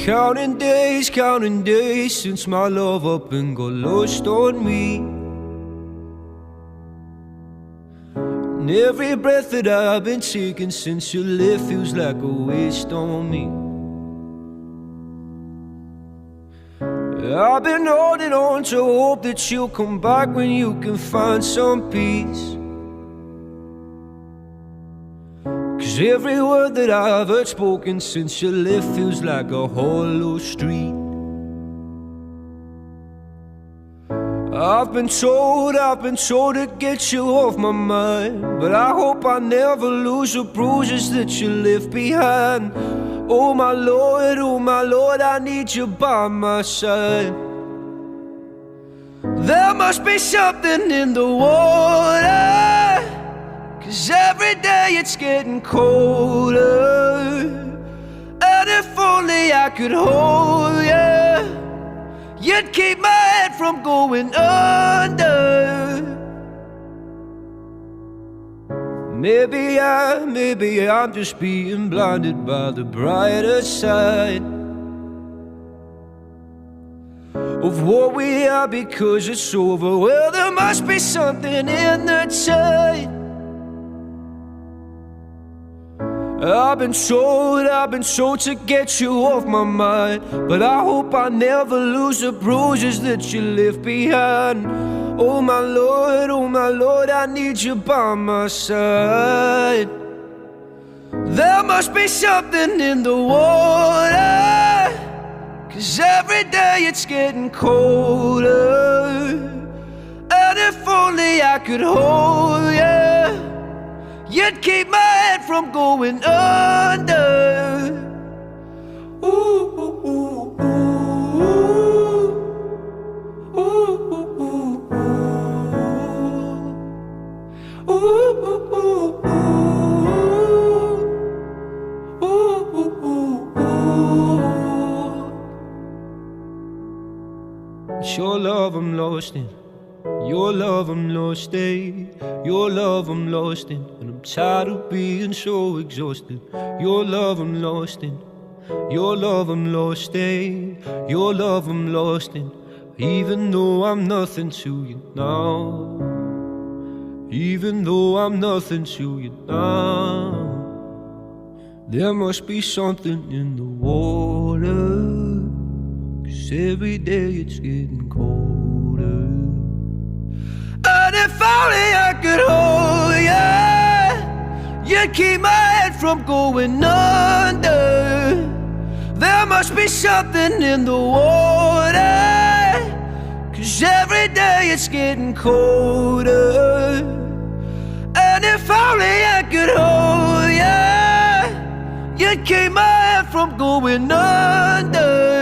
Counting days since my love up and got lost on me. And every breath that I've been taking since you left feels like a waste on me. I've been holding on to hope that you'll come back when you can find some peace. 'Cause every word that I've heard spoken since you left feels like a hollow street. I've been told to get you off my mind, but I hope I never lose the bruises that you left behind. Oh my Lord, I need you by my side. There must be something in the water, 'cause every day it's getting colder. And if only I could hold you, you'd keep my head from going under. Maybe I'm just being blinded by the brighter side of what we are because it's over. Well, there must be something in the tide. I've been told to get you off my mind, but I hope I never lose the bruises that you left behind. Oh my Lord, I need you by my side. There must be something in the water, 'cause every day it's getting colder. And if only I could hold you, you'd keep my head from going under. Ooh, ooh, ooh, ooh. Ooh, ooh, ooh, ooh. Ooh, ooh, ooh, ooh. Ooh, ooh, ooh, ooh. It's your love I'm lost in. Your love I'm lost in, your love I'm lost in, and I'm tired of being so exhausted. Your love I'm lost in, your love I'm lost in, your love I'm lost in. Even though I'm nothing to you now, even though I'm nothing to you now, there must be something in the water, 'cause every day it's getting colder. And if only I could hold you, you'd keep my head from going under. There must be something in the water, 'cause every day it's getting colder. And if only I could hold you, you'd keep my head from going under.